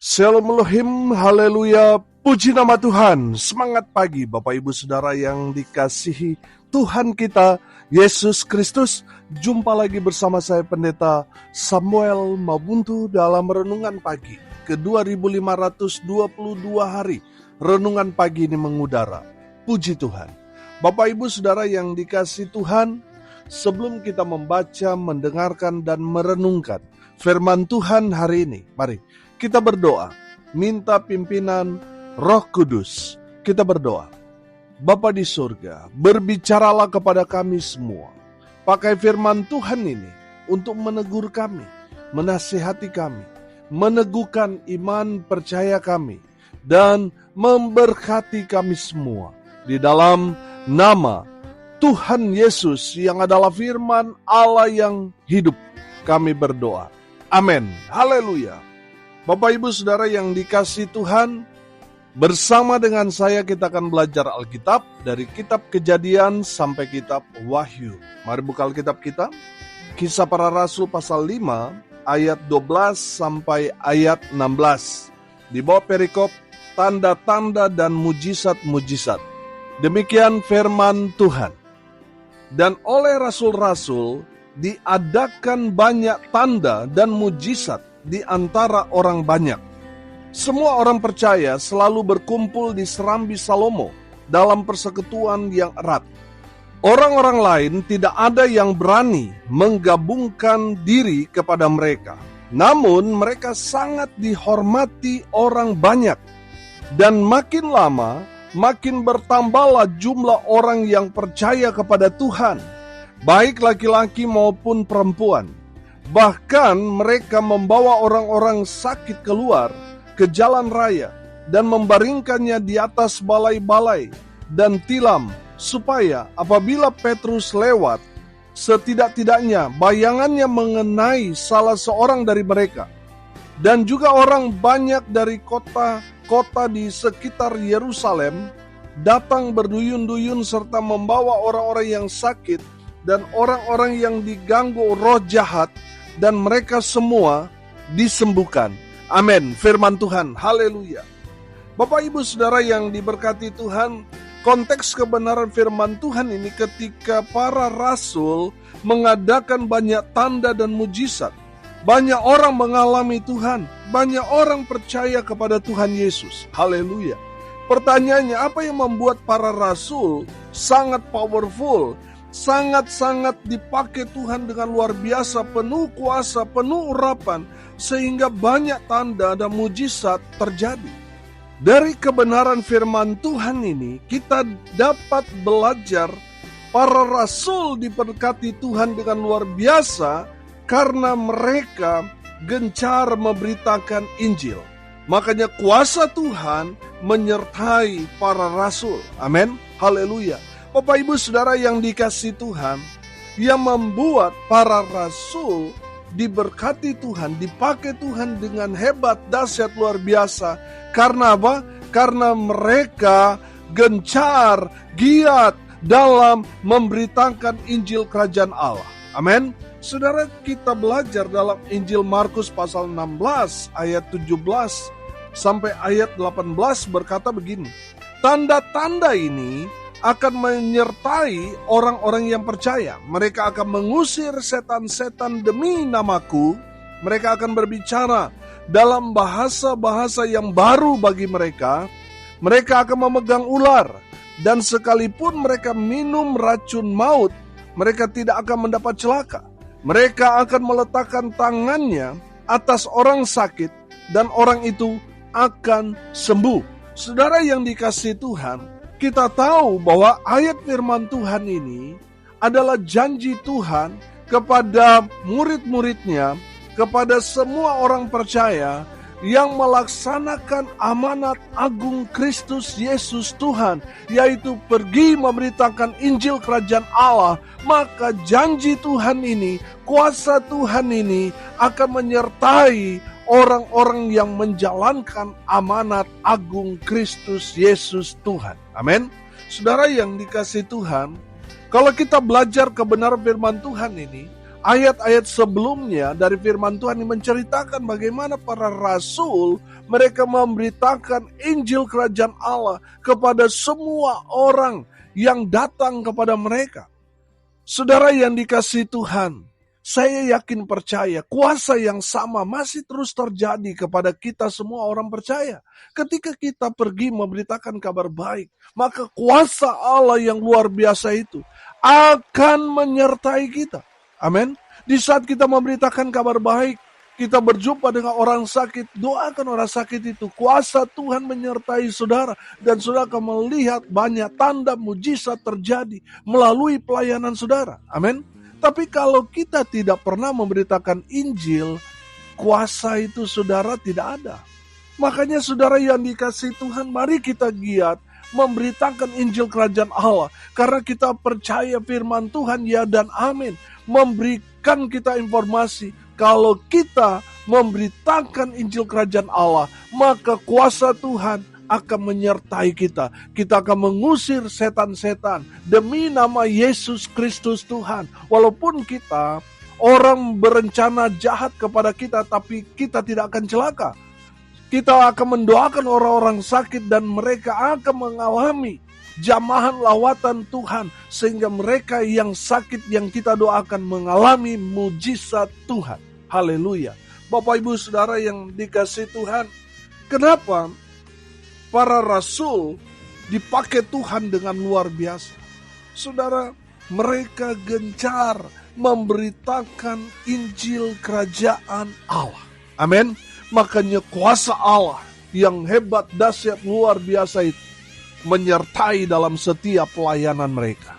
Shalom Elohim, haleluya, puji nama Tuhan. Semangat pagi Bapak Ibu Saudara yang dikasihi Tuhan kita, Yesus Kristus. Jumpa lagi bersama saya Pendeta Samuel Mabuntu dalam Renungan Pagi ke 2522 hari. Renungan pagi ini mengudara. Puji Tuhan. Bapak Ibu Saudara yang dikasihi Tuhan, sebelum kita membaca, mendengarkan, dan merenungkan firman Tuhan hari ini, mari kita berdoa, minta pimpinan Roh Kudus. Kita berdoa. Bapa di surga, berbicaralah kepada kami semua. Pakai firman Tuhan ini untuk menegur kami, menasihati kami, meneguhkan iman percaya kami, dan memberkati kami semua. Di dalam nama Tuhan Yesus yang adalah firman Allah yang hidup, kami berdoa. Amin. Haleluya. Bapak Ibu Saudara yang dikasihi Tuhan, bersama dengan saya kita akan belajar Alkitab dari kitab Kejadian sampai kitab Wahyu. Mari buka Alkitab kita, Kisah Para Rasul pasal 5 ayat 12 sampai ayat 16. Di bawah perikop tanda-tanda dan mujizat-mujizat. Demikian firman Tuhan. Dan oleh rasul-rasul diadakan banyak tanda dan mujizat di antara orang banyak. Semua orang percaya selalu berkumpul di serambi Salomo dalam persekutuan yang erat. Orang-orang lain tidak ada yang berani menggabungkan diri kepada mereka. Namun mereka sangat dihormati orang banyak. Dan makin lama, makin bertambahlah jumlah orang yang percaya kepada Tuhan, baik laki-laki maupun perempuan. Bahkan mereka membawa orang-orang sakit keluar ke jalan raya dan membaringkannya di atas balai-balai dan tilam, supaya apabila Petrus lewat, setidak-tidaknya bayangannya mengenai salah seorang dari mereka. Dan juga orang banyak dari kota-kota di sekitar Yerusalem datang berduyun-duyun serta membawa orang-orang yang sakit dan orang-orang yang diganggu roh jahat, dan mereka semua disembuhkan. Amin. Firman Tuhan. Haleluya. Bapak Ibu Saudara yang diberkati Tuhan, konteks kebenaran firman Tuhan ini ketika para rasul mengadakan banyak tanda dan mujizat. Banyak orang mengalami Tuhan. Banyak orang percaya kepada Tuhan Yesus. Haleluya. Pertanyaannya, apa yang membuat para rasul sangat powerful, sangat-sangat dipakai Tuhan dengan luar biasa, penuh kuasa, penuh urapan, sehingga banyak tanda dan mujizat terjadi? Dari kebenaran firman Tuhan ini, kita dapat belajar para rasul diberkati Tuhan dengan luar biasa karena mereka gencar memberitakan Injil. Makanya kuasa Tuhan menyertai para rasul. Amin. Haleluya. Bapak Ibu Saudara yang dikasihi Tuhan, yang membuat para rasul diberkati Tuhan, dipakai Tuhan dengan hebat, dahsyat, luar biasa. Karena apa? Karena mereka gencar, giat dalam memberitakan Injil Kerajaan Allah. Amin. Saudara, kita belajar dalam Injil Markus pasal 16 ayat 17 sampai ayat 18 berkata begini. Tanda-tanda ini akan menyertai orang-orang yang percaya. Mereka akan mengusir setan-setan demi namaku. Mereka akan berbicara dalam bahasa-bahasa yang baru bagi mereka. Mereka akan memegang ular. Dan sekalipun mereka minum racun maut, mereka tidak akan mendapat celaka. Mereka akan meletakkan tangannya atas orang sakit, dan orang itu akan sembuh. Saudara yang dikasihi Tuhan, kita tahu bahwa ayat firman Tuhan ini adalah janji Tuhan kepada murid-muridnya, kepada semua orang percaya yang melaksanakan amanat agung Kristus Yesus Tuhan, yaitu pergi memberitakan Injil Kerajaan Allah. Maka janji Tuhan ini, kuasa Tuhan ini akan menyertai orang-orang yang menjalankan amanat agung Kristus Yesus Tuhan. Amin. Saudara yang dikasihi Tuhan, kalau kita belajar kebenaran firman Tuhan ini, ayat-ayat sebelumnya dari firman Tuhan yang menceritakan bagaimana para rasul mereka memberitakan Injil Kerajaan Allah kepada semua orang yang datang kepada mereka. Saudara yang dikasihi Tuhan, saya yakin percaya kuasa yang sama masih terus terjadi kepada kita semua orang percaya. Ketika kita pergi memberitakan kabar baik, maka kuasa Allah yang luar biasa itu akan menyertai kita. Amin. Di saat kita memberitakan kabar baik, kita berjumpa dengan orang sakit, doakan orang sakit itu. Kuasa Tuhan menyertai saudara, dan saudara akan melihat banyak tanda mujizat terjadi melalui pelayanan saudara. Amin. Tapi kalau kita tidak pernah memberitakan Injil, kuasa itu saudara tidak ada. Makanya saudara yang dikasihi Tuhan, mari kita giat memberitakan Injil Kerajaan Allah. Karena kita percaya firman Tuhan ya dan amin. Memberikan kita informasi, kalau kita memberitakan Injil Kerajaan Allah, maka kuasa Tuhan akan menyertai kita. Kita akan mengusir setan-setan demi nama Yesus Kristus Tuhan. Walaupun kita, orang berencana jahat kepada kita, tapi kita tidak akan celaka. Kita akan mendoakan orang-orang sakit dan mereka akan mengalami jamahan lawatan Tuhan, sehingga mereka yang sakit yang kita doakan mengalami mujizat Tuhan. Haleluya. Bapak Ibu Saudara yang dikasihi Tuhan, kenapa para rasul dipakai Tuhan dengan luar biasa? Saudara, mereka gencar memberitakan Injil Kerajaan Allah. Amin. Makanya kuasa Allah yang hebat, dahsyat, luar biasa itu menyertai dalam setiap pelayanan mereka.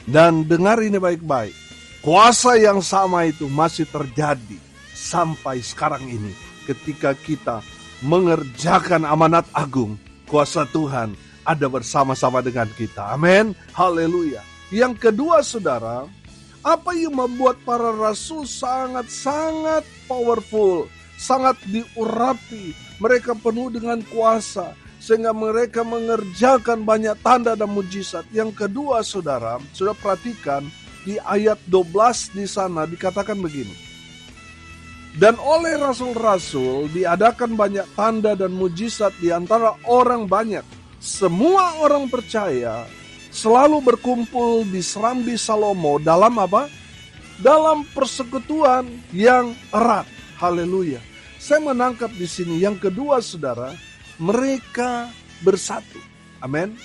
Dan dengar ini baik-baik, kuasa yang sama itu masih terjadi sampai sekarang ini. Ketika kita mengerjakan amanat agung, kuasa Tuhan ada bersama-sama dengan kita. Amin. Haleluya. Yang kedua saudara, apa yang membuat para rasul sangat-sangat powerful, sangat diurapi, mereka penuh dengan kuasa, sehingga mereka mengerjakan banyak tanda dan mujizat. Yang kedua saudara, sudah perhatikan di ayat 12 di sana dikatakan begini. Dan oleh rasul-rasul diadakan banyak tanda dan mujizat di antara orang banyak. Semua orang percaya selalu berkumpul di Serambi Salomo dalam apa? Dalam persekutuan yang erat. Haleluya. Saya menangkap di sini yang kedua saudara, mereka bersatu. Amin.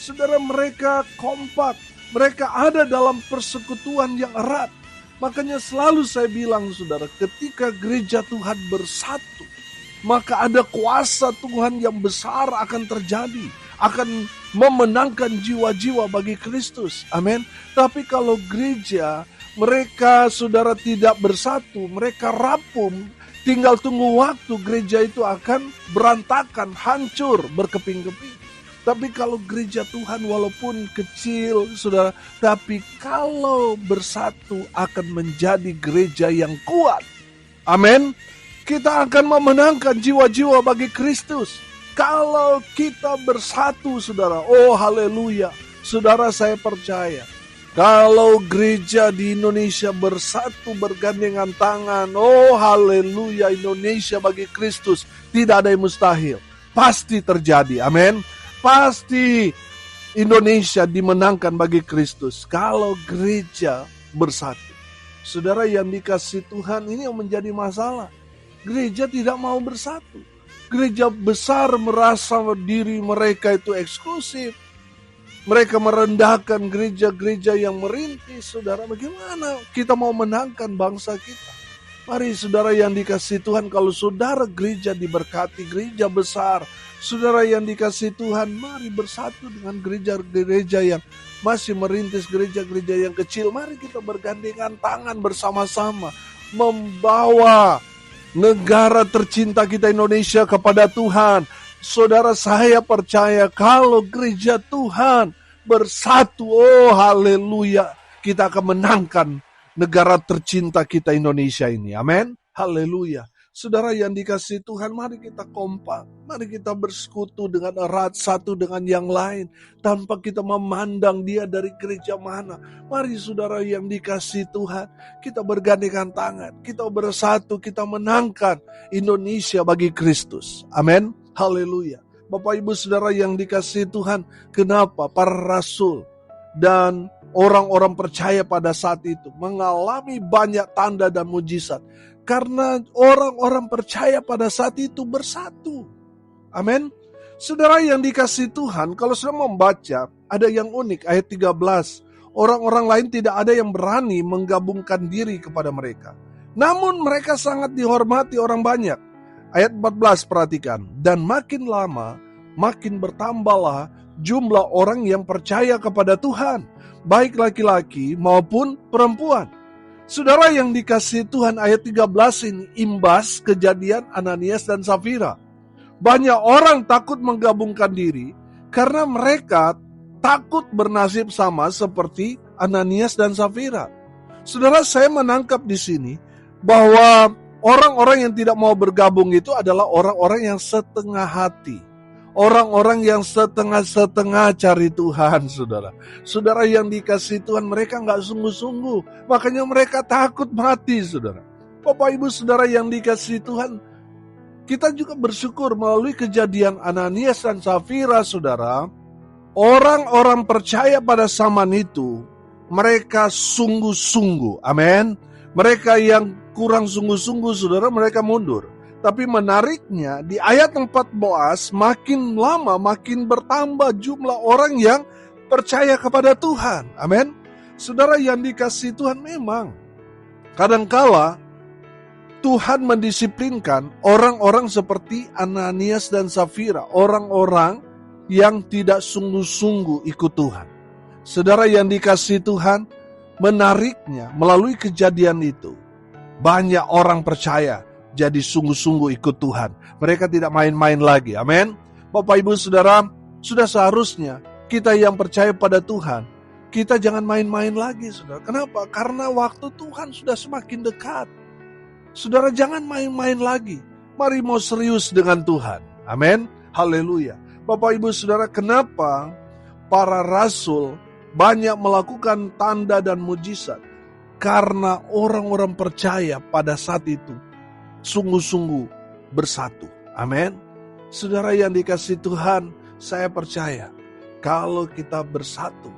Saudara, mereka kompak. Mereka ada dalam persekutuan yang erat. Makanya selalu saya bilang saudara, ketika gereja Tuhan bersatu, maka ada kuasa Tuhan yang besar akan terjadi. Akan memenangkan jiwa-jiwa bagi Kristus. Amin. Tapi kalau gereja, mereka saudara tidak bersatu, mereka rapuh, tinggal tunggu waktu, gereja itu akan berantakan, hancur, berkeping-keping. Tapi kalau gereja Tuhan walaupun kecil, saudara, tapi kalau bersatu akan menjadi gereja yang kuat. Amin. Kita akan memenangkan jiwa-jiwa bagi Kristus. Kalau kita bersatu, saudara, oh haleluya. Saudara, saya percaya, kalau gereja di Indonesia bersatu bergandengan tangan, oh haleluya, Indonesia bagi Kristus, tidak ada yang mustahil. Pasti terjadi, amin. Pasti Indonesia dimenangkan bagi Kristus kalau gereja bersatu. Saudara yang dikasihi Tuhan, ini yang menjadi masalah. Gereja tidak mau bersatu. Gereja besar merasa diri mereka itu eksklusif. Mereka merendahkan gereja-gereja yang merintis. Saudara, bagaimana kita mau menangkan bangsa kita? Mari saudara yang dikasihi Tuhan, kalau saudara gereja diberkati, gereja besar, saudara yang dikasihi Tuhan, mari bersatu dengan gereja-gereja yang masih merintis, gereja-gereja yang kecil. Mari kita bergandengan tangan bersama-sama, membawa negara tercinta kita Indonesia kepada Tuhan. Saudara, saya percaya kalau gereja Tuhan bersatu, oh haleluya, kita akan menangkan negara tercinta kita Indonesia ini. Amin. Haleluya. Saudara yang dikasihi Tuhan, mari kita kompak. Mari kita bersekutu dengan erat satu dengan yang lain. Tanpa kita memandang dia dari gereja mana. Mari saudara yang dikasihi Tuhan, kita bergandengan tangan. Kita bersatu, kita menangkan Indonesia bagi Kristus. Amin. Haleluya. Bapak ibu saudara yang dikasihi Tuhan, kenapa para rasul dan orang-orang percaya pada saat itu mengalami banyak tanda dan mujizat? Karena orang-orang percaya pada saat itu bersatu. Amin. Saudara yang dikasihi Tuhan, kalau sudah membaca, ada yang unik, ayat 13. Orang-orang lain tidak ada yang berani menggabungkan diri kepada mereka. Namun mereka sangat dihormati orang banyak. Ayat 14 perhatikan. Dan makin lama, makin bertambahlah jumlah orang yang percaya kepada Tuhan. Baik laki-laki maupun perempuan. Saudara yang dikasihi Tuhan, ayat 13 ini imbas kejadian Ananias dan Safira. Banyak orang takut menggabungkan diri karena mereka takut bernasib sama seperti Ananias dan Safira. Saudara, saya menangkap di sini bahwa orang-orang yang tidak mau bergabung itu adalah orang-orang yang setengah hati. Orang-orang yang setengah-setengah cari Tuhan, saudara. Saudara yang dikasihi Tuhan, mereka nggak sungguh-sungguh. Makanya mereka takut mati, saudara. Bapak ibu saudara yang dikasihi Tuhan, kita juga bersyukur melalui kejadian Ananias dan Safira, saudara. Orang-orang percaya pada zaman itu, mereka sungguh-sungguh. Amin. Mereka yang kurang sungguh-sungguh, saudara, mereka mundur. Tapi menariknya di ayat 14 makin lama makin bertambah jumlah orang yang percaya kepada Tuhan. Amin. Saudara yang dikasihi Tuhan, memang kadangkala Tuhan mendisiplinkan orang-orang seperti Ananias dan Safira. Orang-orang yang tidak sungguh-sungguh ikut Tuhan. Saudara yang dikasihi Tuhan, menariknya melalui kejadian itu banyak orang percaya. Jadi sungguh-sungguh ikut Tuhan. Mereka tidak main-main lagi. Amin. Bapak ibu saudara, sudah seharusnya kita yang percaya pada Tuhan, kita jangan main-main lagi, saudara. Kenapa? Karena waktu Tuhan sudah semakin dekat. Saudara, jangan main-main lagi. Mari mau serius dengan Tuhan. Amin. Haleluya. Bapak ibu saudara, kenapa para rasul banyak melakukan tanda dan mujizat? Karena orang-orang percaya pada saat itu sungguh-sungguh bersatu. Amin. Saudara yang dikasihi Tuhan, saya percaya kalau kita bersatu,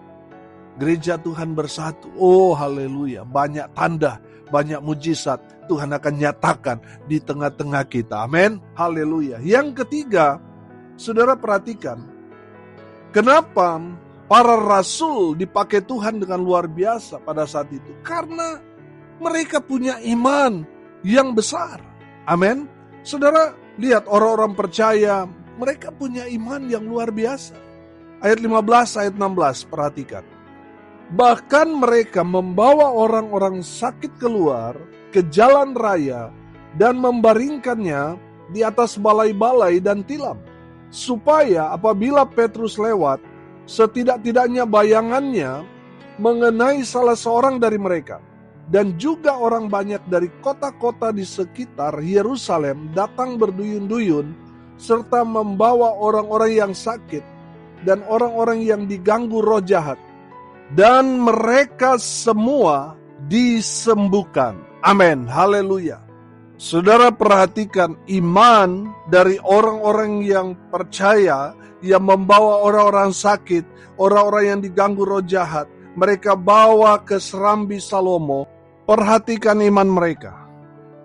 gereja Tuhan bersatu, oh haleluya, banyak tanda, banyak mujizat Tuhan akan nyatakan di tengah-tengah kita. Amin. Haleluya. Yang ketiga, saudara perhatikan, kenapa para rasul dipakai Tuhan dengan luar biasa pada saat itu? Karena mereka punya iman yang besar. Amin. Saudara, lihat orang-orang percaya, mereka punya iman yang luar biasa. Ayat 15, ayat 16, perhatikan. Bahkan mereka membawa orang-orang sakit keluar ke jalan raya dan membaringkannya di atas balai-balai dan tilam. Supaya apabila Petrus lewat, setidak-tidaknya bayangannya mengenai salah seorang dari mereka. Dan juga orang banyak dari kota-kota di sekitar Yerusalem datang berduyun-duyun serta membawa orang-orang yang sakit dan orang-orang yang diganggu roh jahat. Dan mereka semua disembuhkan. Amin. Haleluya. Saudara perhatikan iman dari orang-orang yang percaya, yang membawa orang-orang sakit, orang-orang yang diganggu roh jahat. Mereka bawa ke Serambi Salomo. Perhatikan iman mereka.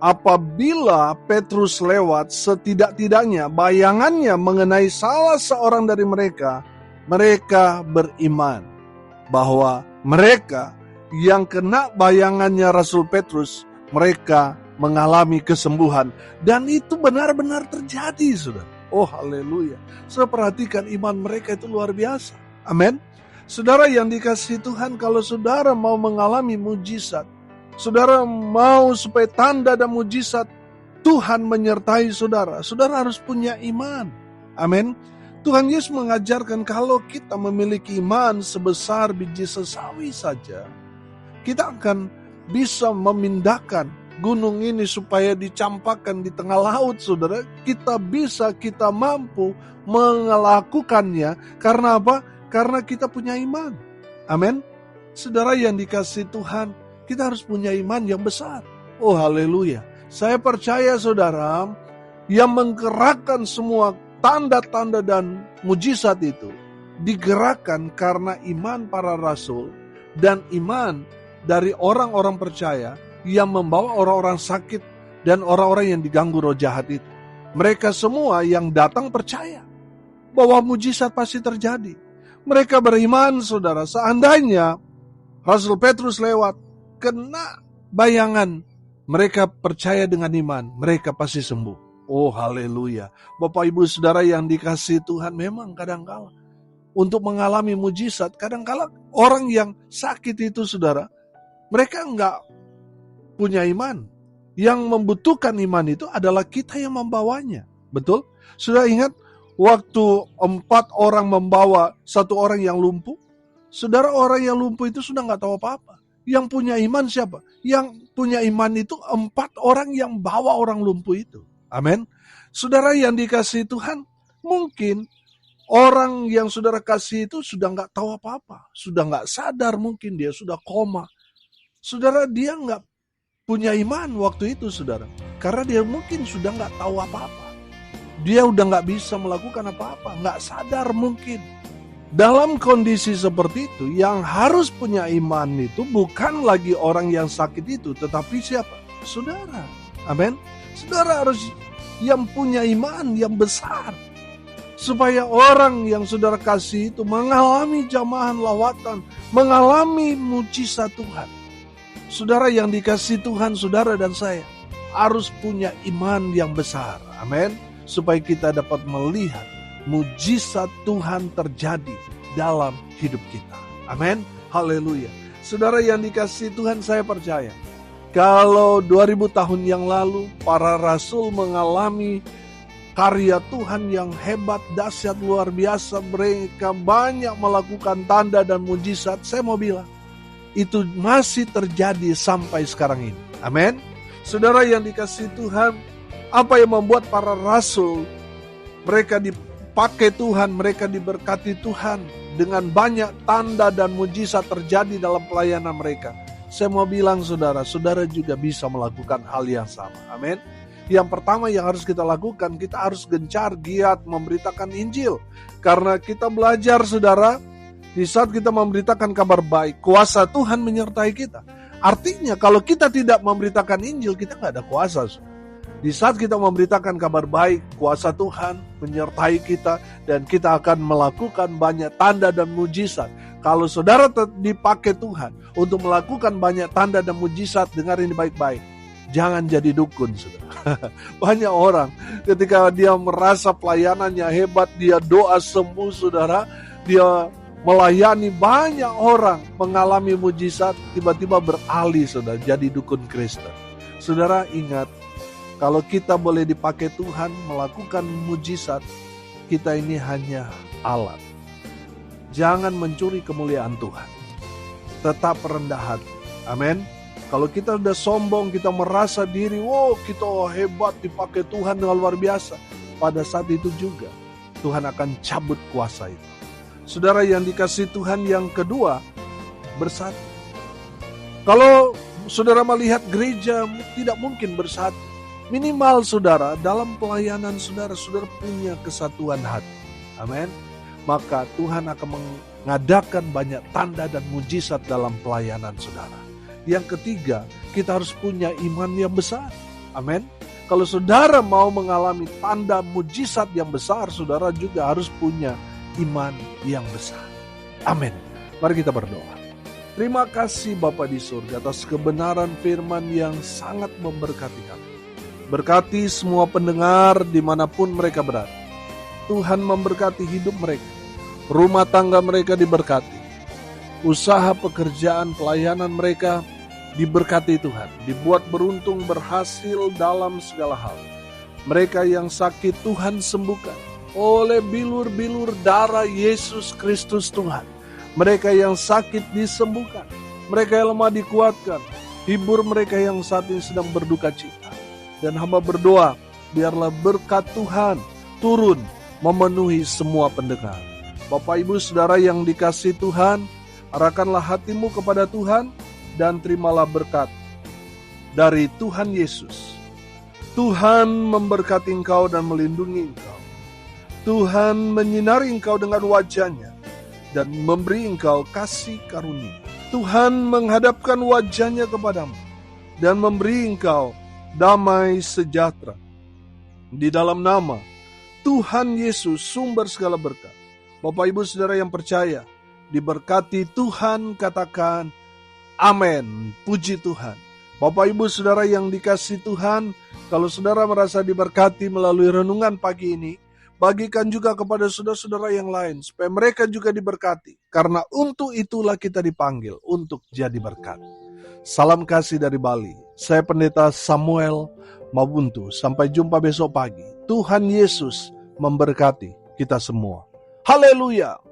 Apabila Petrus lewat, setidak-tidaknya bayangannya mengenai salah seorang dari mereka, mereka beriman bahwa mereka yang kena bayangannya Rasul Petrus, mereka mengalami kesembuhan. Dan itu benar-benar terjadi, saudara. Oh haleluya. Saudara perhatikan iman mereka itu luar biasa. Amin. Saudara yang dikasihi Tuhan, kalau saudara mau mengalami mujizat, saudara mau supaya tanda dan mujizat Tuhan menyertai saudara, saudara harus punya iman. Amin. Tuhan Yesus mengajarkan kalau kita memiliki iman sebesar biji sesawi saja, kita akan bisa memindahkan gunung ini supaya dicampakkan di tengah laut, saudara, kita mampu melakukannya. Karena apa? Karena kita punya iman. Amin. Saudara yang dikasihi Tuhan, kita harus punya iman yang besar. Oh haleluya. Saya percaya saudara, yang menggerakkan semua tanda-tanda dan mujizat itu digerakkan karena iman para rasul dan iman dari orang-orang percaya yang membawa orang-orang sakit dan orang-orang yang diganggu roh jahat itu. Mereka semua yang datang percaya bahwa mujizat pasti terjadi. Mereka beriman, saudara, seandainya Rasul Petrus lewat, kena bayangan, mereka percaya dengan iman, mereka pasti sembuh. Oh haleluya. Bapak ibu saudara yang dikasihi Tuhan, memang kadang-kala untuk mengalami mujizat, kadang-kala orang yang sakit itu saudara, mereka enggak punya iman. Yang membutuhkan iman itu adalah kita yang membawanya. Betul? Sudah ingat waktu 4 orang membawa 1 orang yang lumpuh? Saudara, orang yang lumpuh itu sudah enggak tahu apa-apa. Yang punya iman siapa? Yang punya iman itu 4 orang yang bawa orang lumpuh itu. Amin. Saudara yang dikasihi Tuhan, mungkin orang yang saudara kasih itu sudah enggak tahu apa-apa. Sudah enggak sadar, mungkin dia sudah koma. Saudara, dia enggak punya iman waktu itu, saudara. Karena dia mungkin sudah enggak tahu apa-apa. Dia udah enggak bisa melakukan apa-apa. Enggak sadar mungkin. Dalam kondisi seperti itu, yang harus punya iman itu bukan lagi orang yang sakit itu, tetapi siapa? Saudara. Amin. Saudara harus yang punya iman yang besar. Supaya orang yang saudara kasih itu mengalami jamahan lawatan, mengalami mujizat Tuhan. Saudara yang dikasih Tuhan, saudara dan saya harus punya iman yang besar. Amin. Supaya kita dapat melihat mujizat Tuhan terjadi dalam hidup kita. Amin. Haleluya. Saudara yang dikasih Tuhan, saya percaya kalau 2000 tahun yang lalu para rasul mengalami karya Tuhan yang hebat, dahsyat, luar biasa. Mereka banyak melakukan tanda dan mujizat. Saya mau bilang, itu masih terjadi sampai sekarang ini. Amin. Saudara yang dikasihi Tuhan, apa yang membuat para rasul, mereka dipakai Tuhan, mereka diberkati Tuhan dengan banyak tanda dan mujizat terjadi dalam pelayanan mereka. Saya mau bilang saudara, saudara juga bisa melakukan hal yang sama. Amin. Yang pertama yang harus kita lakukan, kita harus gencar, giat memberitakan Injil. Karena kita belajar saudara, di saat kita memberitakan kabar baik, kuasa Tuhan menyertai kita. Artinya kalau kita tidak memberitakan Injil, kita nggak ada kuasa. Di saat kita memberitakan kabar baik, kuasa Tuhan menyertai kita, dan kita akan melakukan banyak tanda dan mujizat. Kalau saudara dipakai Tuhan untuk melakukan banyak tanda dan mujizat, dengar ini baik-baik. Jangan jadi dukun, saudara. Banyak orang ketika dia merasa pelayanannya hebat, dia doa sembuh, saudara. Dia melayani banyak orang, mengalami mujizat, tiba-tiba beralih, saudara, jadi dukun Kristen. Saudara ingat, kalau kita boleh dipakai Tuhan melakukan mujizat, kita ini hanya alat. Jangan mencuri kemuliaan Tuhan. Tetap rendah hati. Amin. Kalau kita udah sombong, kita merasa diri, wow kita hebat dipakai Tuhan dengan luar biasa. Pada saat itu juga Tuhan akan cabut kuasa itu. Saudara yang dikasihi Tuhan, yang kedua, bersatu. Kalau saudara melihat gereja tidak mungkin bersatu. Minimal saudara dalam pelayanan saudara punya kesatuan hati. Amin. Maka Tuhan akan mengadakan banyak tanda dan mujizat dalam pelayanan saudara. Yang ketiga, kita harus punya iman yang besar. Amin. Kalau saudara mau mengalami tanda mujizat yang besar, saudara juga harus punya iman yang besar. Amin. Mari kita berdoa. Terima kasih Bapa di surga atas kebenaran firman yang sangat memberkati kami. Berkati semua pendengar dimanapun mereka berada. Tuhan memberkati hidup mereka. Rumah tangga mereka diberkati. Usaha pekerjaan pelayanan mereka diberkati Tuhan, dibuat beruntung, berhasil dalam segala hal. Mereka yang sakit Tuhan sembuhkan oleh bilur-bilur darah Yesus Kristus Tuhan. Mereka yang sakit disembuhkan, mereka yang lemah dikuatkan Hibur mereka yang saat ini sedang berduka cita. Dan hamba berdoa, biarlah berkat Tuhan turun memenuhi semua pendengar. Bapak Ibu Saudara yang dikasihi Tuhan, arahkanlah hatimu kepada Tuhan dan terimalah berkat dari Tuhan Yesus. Tuhan memberkati engkau dan melindungi engkau. Tuhan menyinari engkau dengan wajah-Nya dan memberi engkau kasih karunia. Tuhan menghadapkan wajah-Nya kepadamu dan memberi engkau damai sejahtera. Di dalam nama Tuhan Yesus, sumber segala berkat. Bapak Ibu Saudara yang percaya, diberkati Tuhan, katakan amin. Puji Tuhan. Bapak Ibu Saudara yang dikasihi Tuhan, kalau saudara merasa diberkati melalui renungan pagi ini, bagikan juga kepada saudara-saudara yang lain, supaya mereka juga diberkati. Karena untuk itulah kita dipanggil, untuk jadi berkat. Salam kasih dari Bali. Saya Pendeta Samuel Mabuntu. Sampai jumpa besok pagi. Tuhan Yesus memberkati kita semua. Haleluya!